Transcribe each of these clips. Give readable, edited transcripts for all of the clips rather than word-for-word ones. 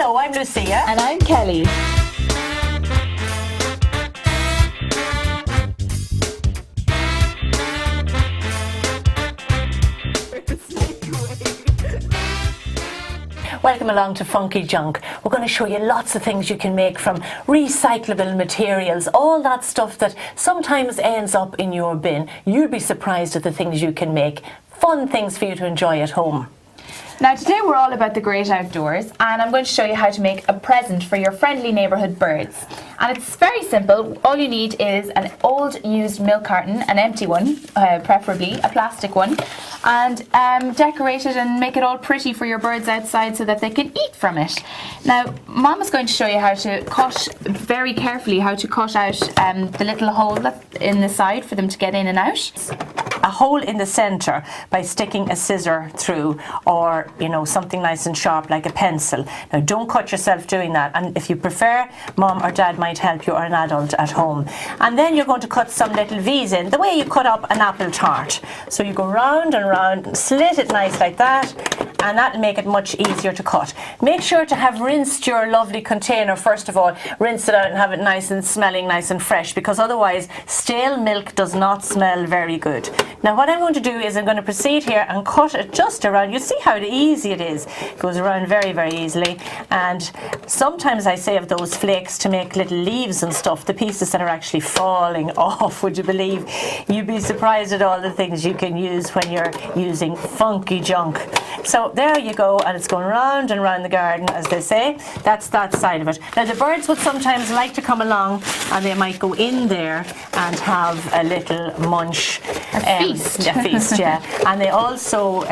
Hello, I'm Lucia. And I'm Kelly. Welcome along to Funky Junk. We're going to show you lots of things you can make from recyclable materials, all that stuff that sometimes ends up in your bin. You'll be surprised at the things you can make. Fun things for you to enjoy at home. Now today we're all about the great outdoors, and I'm going to show you how to make a present for your friendly neighbourhood birds. And it's very simple. All you need is an old used milk carton, an empty one, preferably a plastic one, and decorate it and make it all pretty for your birds outside so that they can eat from it. Now Mom is going to show you how to cut, very carefully, how to cut out the little hole that's in the side for them to get in and out. A hole in the centre by sticking a scissor through, or something nice and sharp like a pencil. Now don't cut yourself doing that, and if you prefer, Mom or Dad might help you, or an adult at home. And then you're going to cut some little V's in, the way you cut up an apple tart. So you go round and round, slit it nice like that, and that'll make it much easier to cut. Make sure to have rinsed your lovely container first of all. Rinse it out and have it nice and smelling nice and fresh, because otherwise stale milk does not smell very good. Now what I'm going to do is I'm going to proceed here and cut it just around. You see how easy it is. It goes around very, very easily. And sometimes I save those flakes to make little leaves and stuff, the pieces that are actually falling off, would you believe? You'd be surprised at all the things you can use when you're using Funky Junk. So there you go, and it's going round and round the garden, as they say. That's that side of it. Now the birds would sometimes like to come along, and they might go in there and have a little munch. A feast. A feast, yeah. And they also,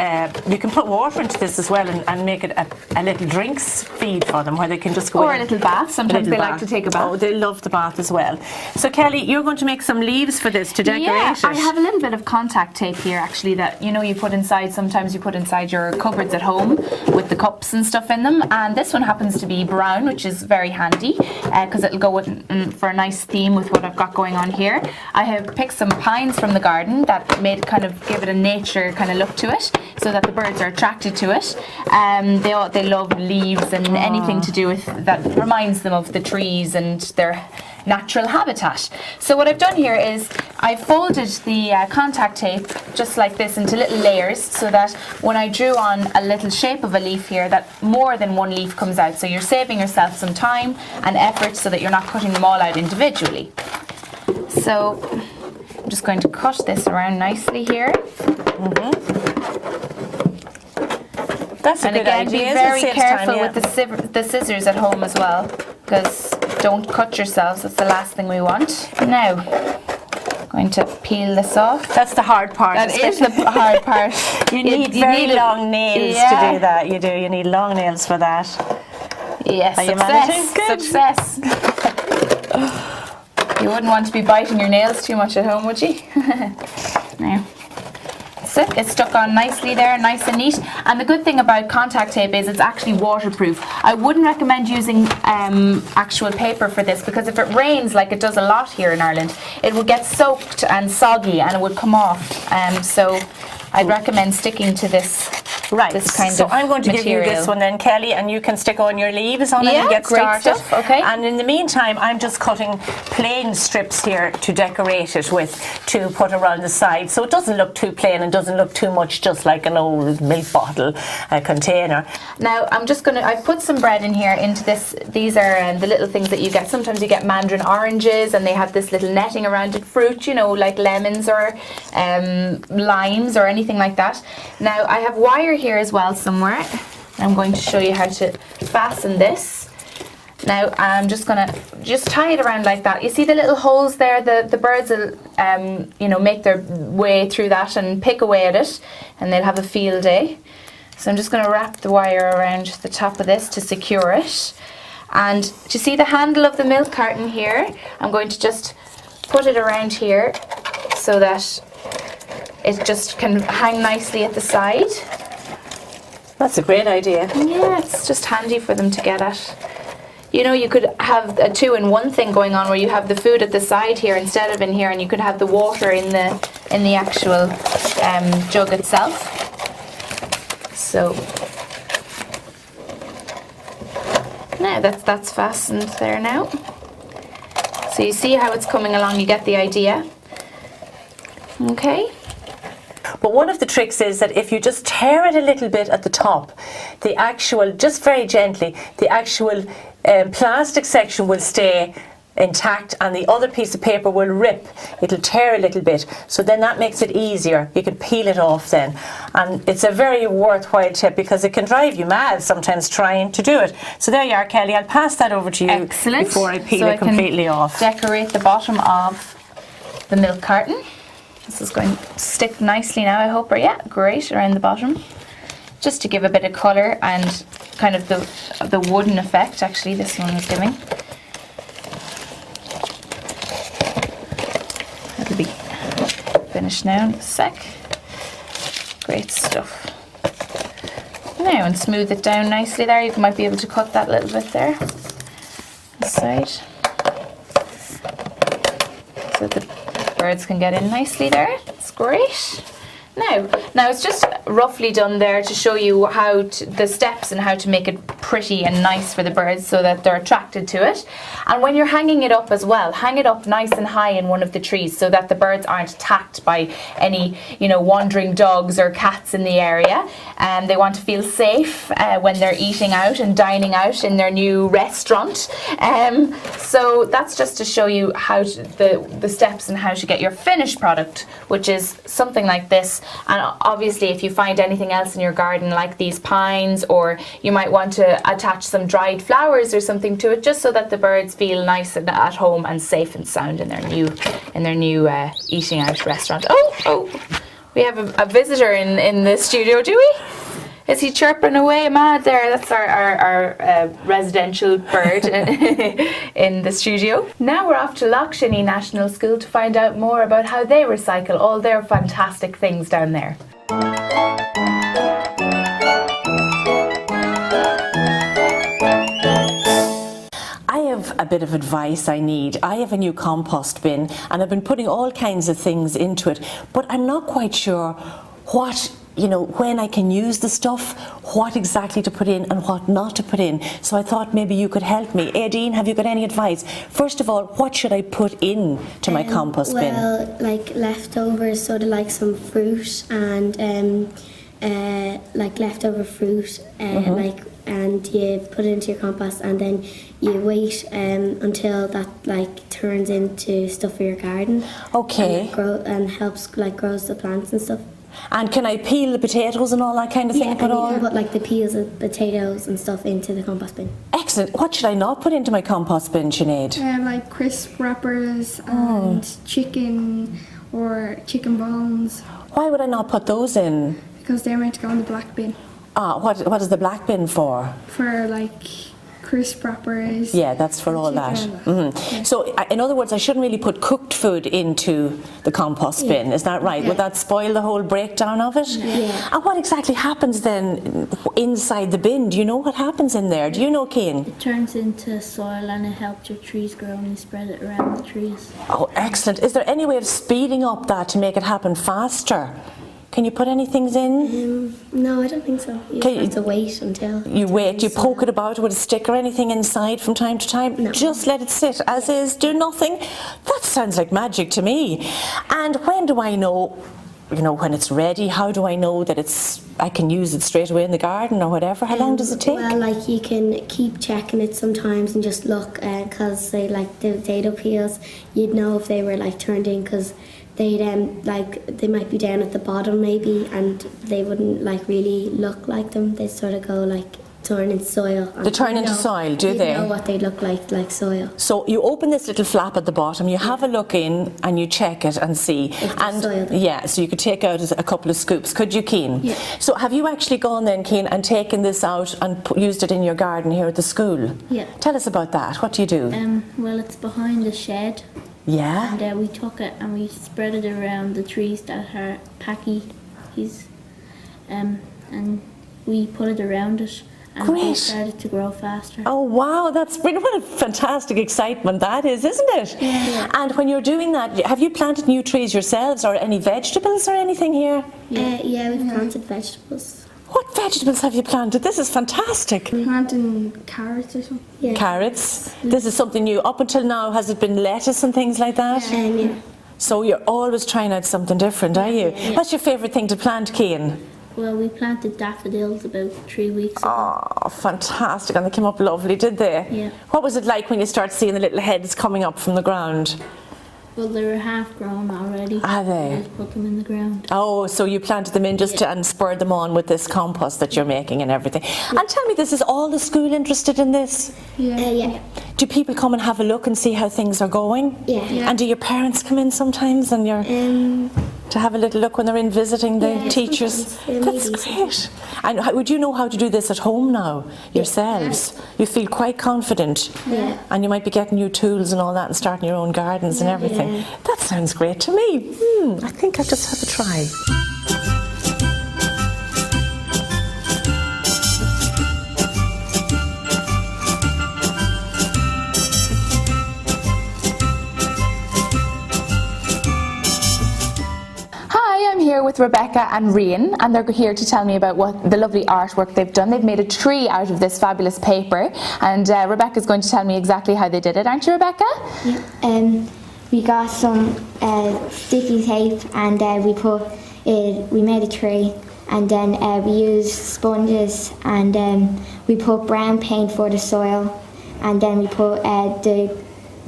you can put water into this as well and make it a little drinks feed for them, where they can just go or in. a little bath. Sometimes they like to take a bath. Oh, they love the bath as well. So Kelly, you're going to make some leaves for this to decorate it. I have a little bit of contact tape here actually that you put inside, sometimes you put inside your cupboards at home with the cups and stuff in them, and this one happens to be brown, which is very handy because it'll go with, for a nice theme with what I've got going on here. I have picked some pines from the garden that give it a nature kind of look to it, so that the birds are attracted to it. They love leaves and anything to do with that reminds them of the trees and their natural habitat. So what I've done here is I've folded the contact tape just like this into little layers, so that when I drew on a little shape of a leaf here, that more than one leaf comes out. So you're saving yourself some time and effort so that you're not cutting them all out individually. So I'm just going to cut this around nicely here. That's a and good again, idea. be very careful time, yeah. with the scissors at home as well, because don't cut yourselves. That's the last thing we want. Now, I'm going to peel this off. That's the hard part. That is the hard part. You need very long nails to do that. You do. You need long nails for that. Yes, Are you managing? Good. Success. You wouldn't want to be biting your nails too much at home, would you? Now. It's stuck on nicely there, nice and neat. And the good thing about contact tape is it's actually waterproof. I wouldn't recommend using actual paper for this, because if it rains, like it does a lot here in Ireland, it will get soaked and soggy and it would come off. So I'd recommend sticking to this. Right, this kind so of I'm going to material. give you this one then, Kelly, and you can stick on your leaves on it and get great started. stuff. Okay. And in the meantime, I'm just cutting plain strips here to decorate it with, to put around the side, so it doesn't look too plain and doesn't look too much just like an old milk bottle container. Now I've put some bread in here into this. These are the little things that you get. Sometimes you get mandarin oranges and they have this little netting around it, fruit, like lemons or limes or anything like that. Now I have wire here as well somewhere. I'm going to show you how to fasten this. Now I'm just going to tie it around like that. You see the little holes there? The birds will make their way through that and pick away at it, and they'll have a field day. So I'm just going to wrap the wire around the top of this to secure it. And do you see the handle of the milk carton here? I'm going to just put it around here so that it just can hang nicely at the side. That's a great idea. Yeah, it's just handy for them to get at. You could have a two-in-one thing going on, where you have the food at the side here instead of in here, and you could have the water in the actual jug itself. So Now that's fastened there now. So you see how it's coming along, you get the idea. Okay. But one of the tricks is that if you just tear it a little bit at the top, the actual, just very gently, the actual plastic section will stay intact and the other piece of paper will rip. It'll tear a little bit. So then that makes it easier. You can peel it off then. And it's a very worthwhile tip because it can drive you mad sometimes trying to do it. So there you are, Kelly. I'll pass that over to you. Excellent. Before I peel So it completely I can off. Decorate the bottom of the milk carton. This is going to stick nicely now, I hope. Or yeah, great, around the bottom. Just to give a bit of colour and kind of the wooden effect, actually, this one is giving. That'll be finished now in a sec. Great stuff. Now, and smooth it down nicely there. You might be able to cut that little bit there. This side. So the birds can get in nicely there. It's great. Now it's just roughly done there to show you how the steps and how to make it pretty and nice for the birds so that they're attracted to it. And when you're hanging it up as well, hang it up nice and high in one of the trees so that the birds aren't attacked by any, wandering dogs or cats in the area. And they want to feel safe when they're eating out and dining out in their new restaurant. So that's just to show you how the steps and how to get your finished product, which is something like this. And obviously if you find anything else in your garden like these pines, or you might want to attach some dried flowers or something to it, just so that the birds feel nice and at home and safe and sound in their new eating out restaurant. Oh, we have a visitor in the studio, do we? Is he chirping away mad there? That's our residential bird in the studio. Now we're off to Lough Shinny National School to find out more about how they recycle all their fantastic things down there. A bit of advice I need. I have a new compost bin and I've been putting all kinds of things into it, but I'm not quite sure what, when I can use the stuff, what exactly to put in and what not to put in. So I thought maybe you could help me. Aideen, have you got any advice? First of all, what should I put in to my compost bin? Well, like leftovers, sort of like some fruit and like leftover fruit, and you put it into your compost, and then you wait until that like turns into stuff for your garden. Okay. And helps grows the plants and stuff. And can I peel the potatoes and all that kind of thing? Yeah, and you can put like the peels of potatoes and stuff into the compost bin. Excellent. What should I not put into my compost bin, Sinead? Like crisp wrappers and chicken or chicken bones. Why would I not put those in? Because they're meant to go in the black bin. What is the black bin for? For like crisp wrappers. Yeah, that's for all that. Yeah. So, in other words, I shouldn't really put cooked food into the compost bin. Is that right? Yeah. Would that spoil the whole breakdown of it? Yeah. And what exactly happens then inside the bin? Do you know what happens in there? Do you know, Cian? It turns into soil and it helps your trees grow and you spread it around the trees. Oh, excellent. Is there any way of speeding up that to make it happen faster? Can you put any things in? No, I don't think so. You just have to wait until... You wait, you poke it about with a stick or anything inside from time to time? No. Just let it sit as is, do nothing? That sounds like magic to me. And when do I know, when it's ready? How do I know that I can use it straight away in the garden or whatever? How long does it take? Well, like you can keep checking it sometimes and just look, because say like the potato peels, you'd know if they were like turned in, because they might be down at the bottom maybe, and they wouldn't like really look like them. They sort of go like turn into soil. They turn into soil, do they? You know what they look like soil. So you open this little flap at the bottom, you have a look in and you check it and see. If soil there. Yeah, so you could take out a couple of scoops. Could you, Cian? Yeah. So have you actually gone then, Cian, and taken this out and used it in your garden here at the school? Yeah. Tell us about that. What do you do? Well, it's behind the shed. Yeah. And we took it and we spread it around the trees that are packy, and we put it around it, and Great. they started to grow faster. Oh wow, that's brilliant. What a fantastic excitement that is, isn't it? Yeah. And when you're doing that, have you planted new trees yourselves or any vegetables or anything here? Yeah, we've planted vegetables. What vegetables have you planted? This is fantastic. Planting carrots or something. Yeah. Carrots. This is something new. Up until now, has it been lettuce and things like that? Yeah. So you're always trying out something different, are you? What's your favourite thing to plant, Cian? Well, we planted daffodils about 3 weeks ago. Oh, fantastic. And they came up lovely, did they? Yeah. What was it like when you started seeing the little heads coming up from the ground? Well, they were half grown already. Are they? We just put them in the ground. Oh, so you planted them in just to, and spurred them on with this compost that you're making and everything. And tell me, this is all the school interested in this? Yeah. Do people come and have a look and see how things are going? Yeah. And do your parents come in sometimes and you're to have a little look when they're in visiting the Yeah, teachers? sometimes. That's Maybe great. And would you know how to do this at home now yourselves? You feel quite confident. Yeah. And you might be getting new tools and all that and starting your own gardens and everything. Yeah. That sounds great to me. I think I'll just have a try. Hi, I'm here with Rebecca and Rian, and they're here to tell me about what the lovely artwork they've done. They've made a tree out of this fabulous paper, and Rebecca's going to tell me exactly how they did it, aren't you, Rebecca? We got some sticky tape and we made a tree, and then we used sponges, and we put brown paint for the soil, and then we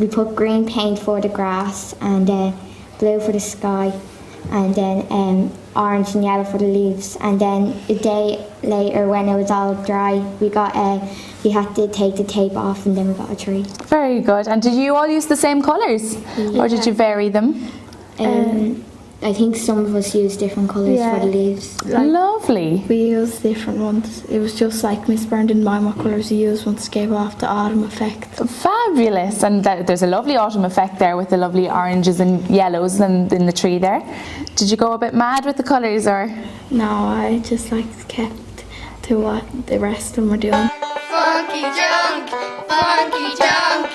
put green paint for the grass, and blue for the sky, and then orange and yellow for the leaves. And then a day later, when it was all dry, we had to take the tape off, and then we got a tree. Very good. And did you all use the same colours? Or did you vary them? I think some of us used different colours for the leaves. Lovely. We used different ones. It was just like Miss Byrne didn't mind what colours we used once it gave off the autumn effect. Fabulous. And there's a lovely autumn effect there with the lovely oranges and yellows in the tree there. Did you go a bit mad with the colours, or? No, I just kept to what the rest of them were doing. Funky junk, funky junk.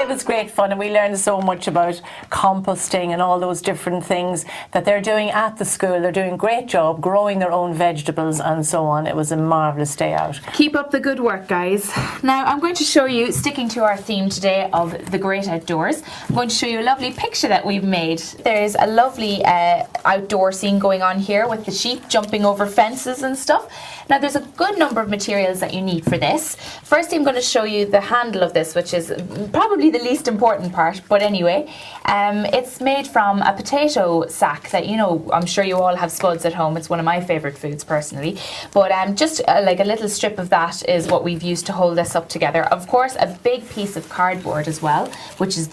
It was great fun, and we learned so much about composting and all those different things that they're doing at the school. They're doing a great job growing their own vegetables and so on. It was a marvellous day out. Keep up the good work, guys. Now I'm going to show you, sticking to our theme today of the great outdoors, I'm going to show you a lovely picture that we've made. There's a lovely outdoor scene going on here with the sheep jumping over fences and stuff. Now there's a good number of materials that you need for this. First, I'm going to show you the handle of this, which is probably the least important part, but anyway, it's made from a potato sack that, I'm sure you all have spuds at home. It's one of my favourite foods personally, but just like a little strip of that is what we've used to hold this up together. Of course, a big piece of cardboard as well, which is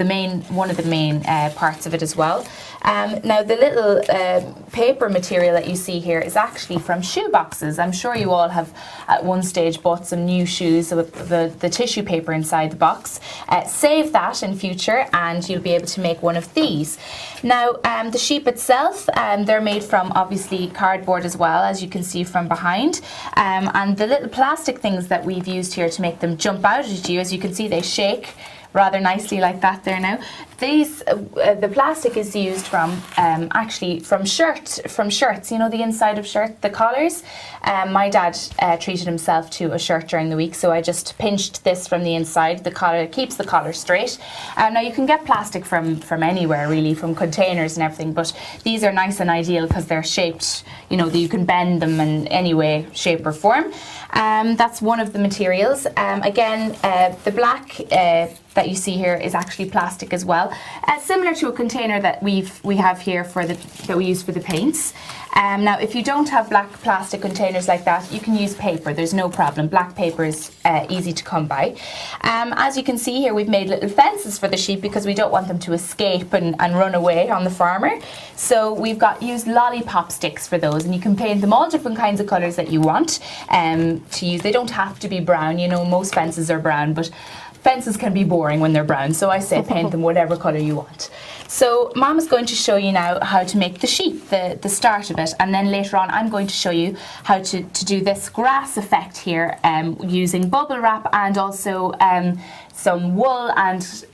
one of the main parts of it as well. Now the little paper material that you see here is actually from shoe boxes. I'm sure you all have at one stage bought some new shoes with the tissue paper inside the box. Save that in future and you'll be able to make one of these. Now the sheep itself, they're made from obviously cardboard as well, as you can see from behind, and the little plastic things that we've used here to make them jump out at you, as you can see they shake rather nicely like that there now. These, the plastic is used from actually from shirts, the inside of shirt, the collars. My dad treated himself to a shirt during the week, so I just pinched this from the inside. The collar keeps the collar straight. Now you can get plastic from anywhere really, from containers and everything, but these are nice and ideal because they're shaped, that you can bend them in any way, shape or form. That's one of the materials. Again, the black that you see here is actually plastic as well, similar to a container that we have here that we use for the paints. Now, if you don't have black plastic containers like that, you can use paper. There's no problem. Black paper is easy to come by. As you can see here, we've made little fences for the sheep because we don't want them to escape and run away on the farmer. So we've used lollipop sticks for those, and you can paint them all different kinds of colours that you want to use. They don't have to be brown. Most fences are brown, but fences can be boring when they're brown, so I say paint them whatever colour you want. So Mom is going to show you now how to make the sheep, the start of it, and then later on I'm going to show you how to do this grass effect here using bubble wrap and also some wool and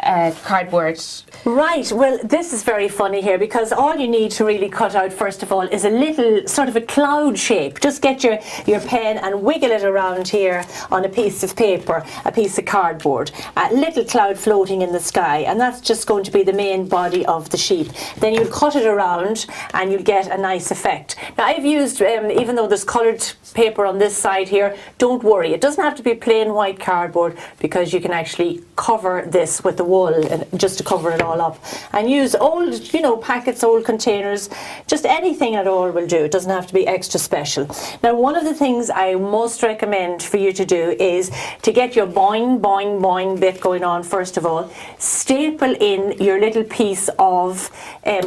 cardboard. Right, well, this is very funny here because all you need to really cut out, first of all, is a little sort of a cloud shape. Just get your pen and wiggle it around here on a piece of paper, a piece of cardboard, a little cloud floating in the sky, and that's just going to be the main body of the sheep. Then you'll cut it around and you'll get a nice effect. Now, I've used, even though there's coloured paper on this side here, don't worry, it doesn't have to be plain white cardboard because you can actually cover this with the wool and just to cover it all up, and use old, packets, old containers, just anything at all will do. It doesn't have to be extra special. Now, one of the things I most recommend for you to do is to get your boing boing boing bit going on. First of all, staple in your little piece of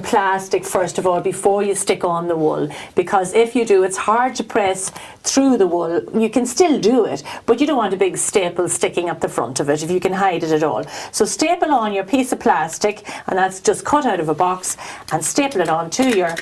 plastic first of all before you stick on the wool, because if you do, it's hard to press through the wool. You can still do it, but you don't want a big staple sticking up the front of it if you can hide it at all. So staple on your piece of plastic, and that's just cut out of a box, and staple it onto your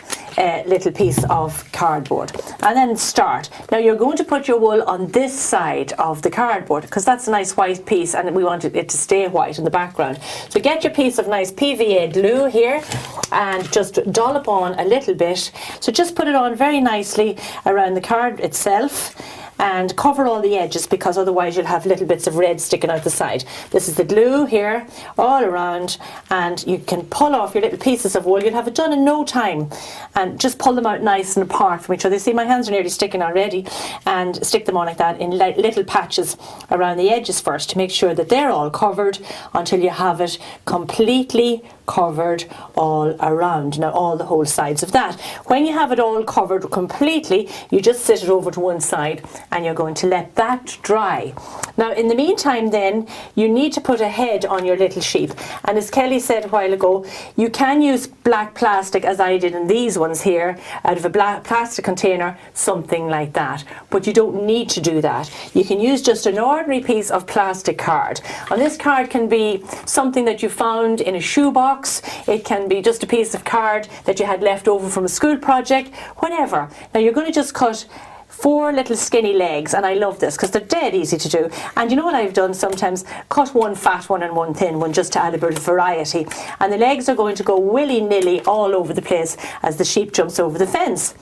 little piece of cardboard, and then start. Now you're going to put your wool on this side of the cardboard because that's a nice white piece and we want it to stay white in the background. So get your piece of nice PVA glue here and just dollop on a little bit. So just put it on very nicely around the card itself and cover all the edges, because otherwise you'll have little bits of red sticking out the side. This is the glue here all around, and you can pull off your little pieces of wool. You'll have it done in no time, and just pull them out nice and apart from each other. See, my hands are nearly sticking already, and stick them on like that in little patches around the edges first to make sure that they're all covered until you have it completely covered all around. Now, all the whole sides of that. When you have it all covered completely, you just sit it over to one side and you're going to let that dry. Now, in the meantime then, you need to put a head on your little sheep, and as Kelly said a while ago, you can use black plastic, as I did in these ones here, out of a black plastic container, something like that, but you don't need to do that. You can use just an ordinary piece of plastic card, and this card can be something that you found in a shoebox. It can be just a piece of card that you had left over from a school project, whatever. Now you're going to just cut 4 little skinny legs, and I love this because they're dead easy to do. And you know what I've done sometimes? Cut one fat one and one thin one just to add a bit of variety. And the legs are going to go willy-nilly all over the place as the sheep jumps over the fence.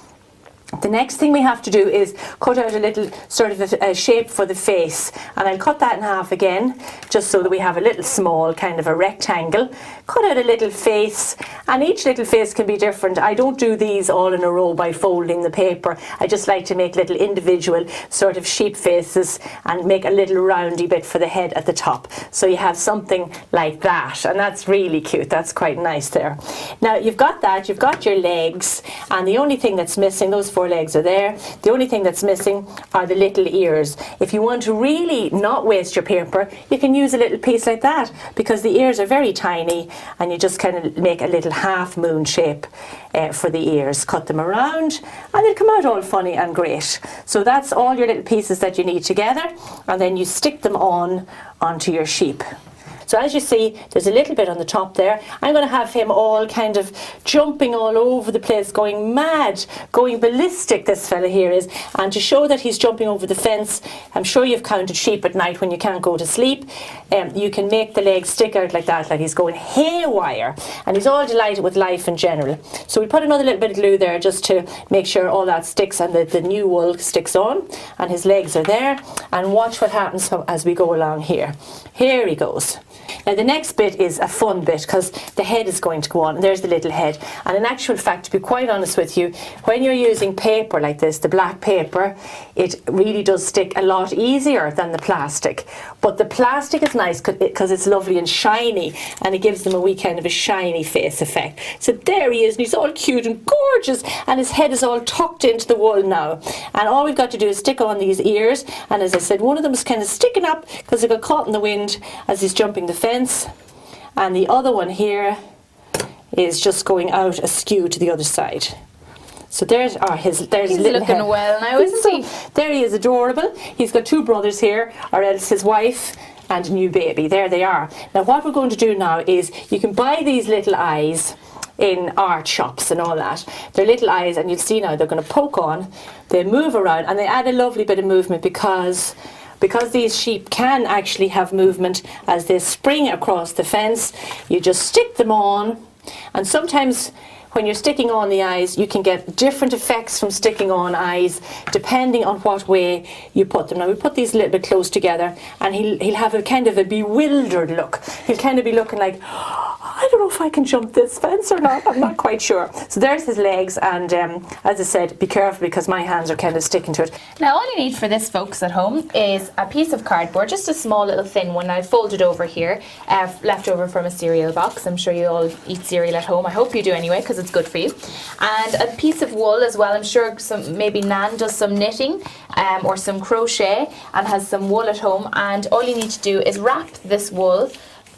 The next thing we have to do is cut out a little sort of a shape for the face, and I'll cut that in half again just so that we have a little small kind of a rectangle. Cut out a little face, and each little face can be different. I don't do these all in a row by folding the paper. I just like to make little individual sort of sheep faces and make a little roundy bit for the head at the top. So you have something like that, and that's really cute. That's quite nice there. Now you've got that, you've got your legs, and the only thing that's missing, those 4 legs are there. The only thing that's missing are the little ears. If you want to really not waste your paper, you can use a little piece like that, because the ears are very tiny, and you just kind of make a little half moon shape for the ears. Cut them around and they'll come out all funny and great. So that's all your little pieces that you need together, and then you stick them onto your sheep. So as you see, there's a little bit on the top there. I'm going to have him all kind of jumping all over the place, going mad, going ballistic, this fella here is. And to show that he's jumping over the fence, I'm sure you've counted sheep at night when you can't go to sleep. You can make the legs stick out like that, like he's going haywire. And he's all delighted with life in general. So we put another little bit of glue there just to make sure all that sticks and the new wool sticks on. And his legs are there. And watch what happens as we go along here. Here he goes. Now the next bit is a fun bit, because the head is going to go on, and there's the little head. And in actual fact, to be quite honest with you, when you're using paper like this, the black paper, it really does stick a lot easier than the plastic. But the plastic is nice because it's lovely and shiny, and it gives them a wee kind of a shiny face effect. So there he is, and he's all cute and gorgeous, and his head is all tucked into the wool now. And all we've got to do is stick on these ears, and as I said, one of them is kind of sticking up because it got caught in the wind as he's jumping the fence, and the other one here is just going out askew to the other side. So there's his He's little looking head. well now, isn't he? There he is, adorable. He's got 2 brothers here, or else his wife and new baby. There they are. Now what we're going to do now is, you can buy these little eyes in art shops and all that. They're little eyes, and you'll see now they're going to poke on, they move around, and they add a lovely bit of movement, because because these sheep can actually have movement as they spring across the fence, you just stick them on. And sometimes when you're sticking on the eyes, you can get different effects from sticking on eyes depending on what way you put them. Now we put these a little bit close together, and he'll have a kind of a bewildered look. He'll kind of be looking like, I don't know if I can jump this fence or not. I'm not quite sure. So there's his legs, and as I said, be careful because my hands are kind of sticking to it. Now all you need for this, folks, at home is a piece of cardboard, just a small little thin one. I folded over here, left over from a cereal box. I'm sure you all eat cereal at home. I hope you do anyway, because it's good for you. And a piece of wool as well. I'm sure maybe Nan does some knitting or some crochet and has some wool at home. And all you need to do is wrap this wool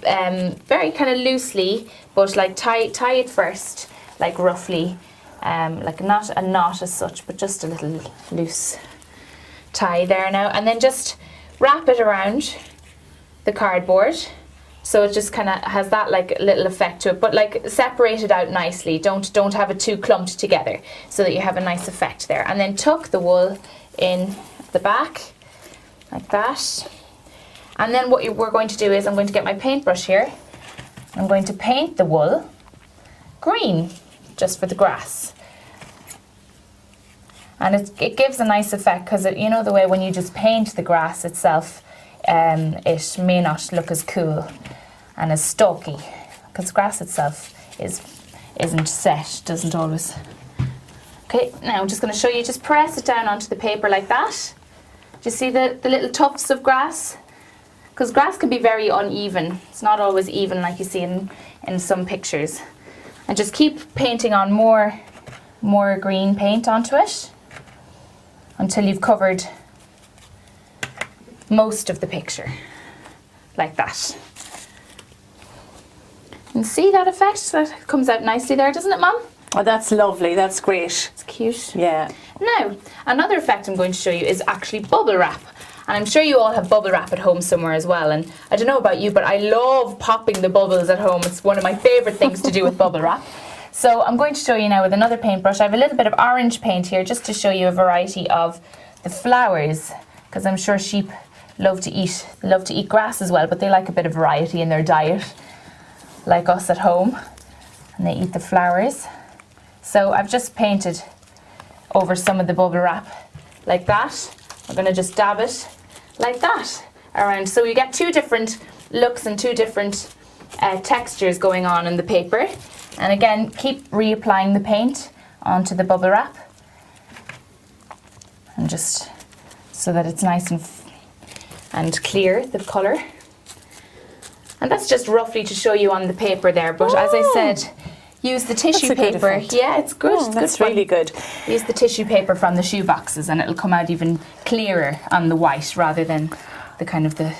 very kind of loosely, but like tie it first, like roughly, like not a knot as such, but just a little loose tie there now, and then just wrap it around the cardboard, so it just kind of has that like little effect to it, but like separate it out nicely. Don't have it too clumped together, so that you have a nice effect there. And then tuck the wool in the back like that. And then what we're going to do is I'm going to get my paintbrush here. I'm going to paint the wool green, just for the grass. And it gives a nice effect, because you know the way when you just paint the grass itself, it may not look as cool and as stalky, because grass itself isn't set, doesn't always. Okay, now I'm just going to show you, just press it down onto the paper like that. Do you see the little tufts of grass? Because grass can be very uneven. It's not always even like you see in some pictures. And just keep painting on more green paint onto it until you've covered most of the picture, like that. And see that effect? That comes out nicely there, doesn't it, Mum? Oh, that's lovely. That's great. It's cute. Yeah. Now, another effect I'm going to show you is actually bubble wrap. And I'm sure you all have bubble wrap at home somewhere as well. And I don't know about you, but I love popping the bubbles at home. It's one of my favourite things to do with bubble wrap. So I'm going to show you now with another paintbrush. I have a little bit of orange paint here just to show you a variety of the flowers, because I'm sure sheep love to eat grass as well, but they like a bit of variety in their diet, like us at home, and they eat the flowers. So I've just painted over some of the bubble wrap like that. I'm going to just dab it like that around, so you get two different looks and two different textures going on in the paper. And again, keep reapplying the paint onto the bubble wrap, and just so that it's nice and clear, the colour. And that's just roughly to show you on the paper there, but as I said, use the tissue paper. Yeah, it's good. It's that's good really good. Use the tissue paper from the shoe boxes, and it'll come out even clearer on the white rather than the kind of the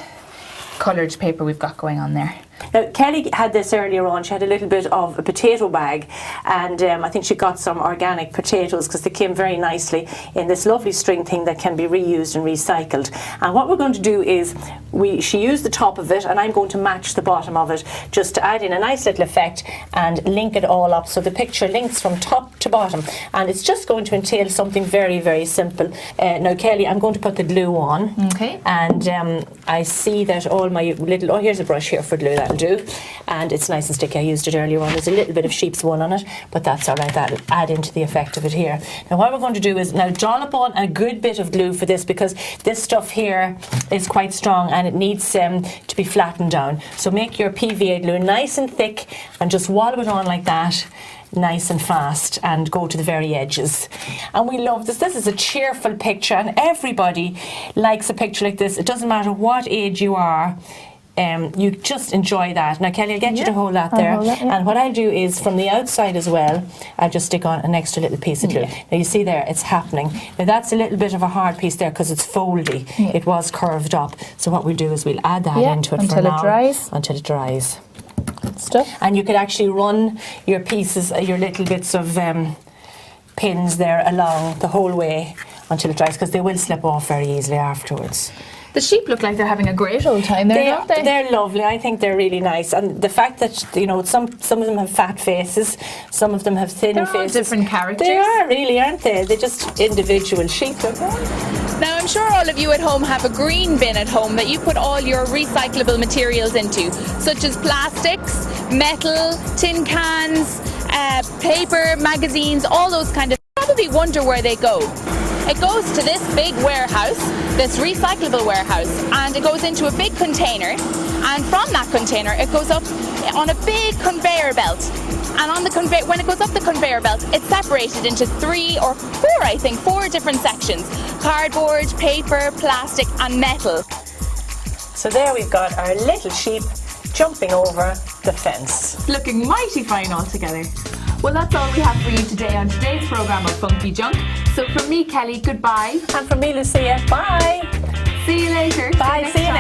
coloured paper we've got going on there. Now, Kelly had this earlier on. She had a little bit of a potato bag, and I think she got some organic potatoes because they came very nicely in this lovely string thing that can be reused and recycled. And what we're going to do is she used the top of it, and I'm going to match the bottom of it just to add in a nice little effect and link it all up so the picture links from top to bottom. And it's just going to entail something very, very simple. Now, Kelly, I'm going to put the glue on. Okay. And I see that all my little, here's a brush here for glue, that'll do. And it's nice and sticky. I used it earlier on. There's a little bit of sheep's wool on it, but that's all right. That'll add into the effect of it here. Now what we're going to do is now dollop on a good bit of glue for this, because this stuff here is quite strong and it needs to be flattened down. So make your PVA glue nice and thick and just wallow it on like that, nice and fast, and go to the very edges. And we love this. This is a cheerful picture, and everybody likes a picture like this. It doesn't matter what age you are. You just enjoy that. Now, Kelly, I'll get you to hold that there. hold it, yeah. And what I'll do is from the outside as well, I'll just stick on an extra little piece of glue. Now, you see there, it's happening. Now, that's a little bit of a hard piece there because it's foldy. It was curved up. So what we'll do is we'll add that into it for until now. it dries. Until it dries. Stuff. And you could actually run your pieces, your little bits of pins there along the whole way until it dries, because they will slip off very easily afterwards. The sheep look like they're having a great old time there, don't they? They're lovely. I think they're really nice, and the fact that some of them have fat faces, some of them have thin They're all faces. different characters. They are really, aren't they? They're just individual sheep. Now, I'm sure all of you at home have a green bin at home that you put all your recyclable materials into, such as plastics, metal, tin cans, paper, magazines, all those kind of. Probably wonder where they go. It goes to this big warehouse, this recyclable warehouse, and it goes into a big container, and from that container it goes up on a big conveyor belt. And on the when it goes up the conveyor belt, it's separated into 3 or 4 different sections: cardboard, paper, plastic and metal. So there we've got our little sheep jumping over the fence. Looking mighty fine altogether. Well, that's all we have for you today on today's programme of Funky Junk. So from me, Kelly, goodbye. And from me, Lucia, bye. See you later. Bye, see you.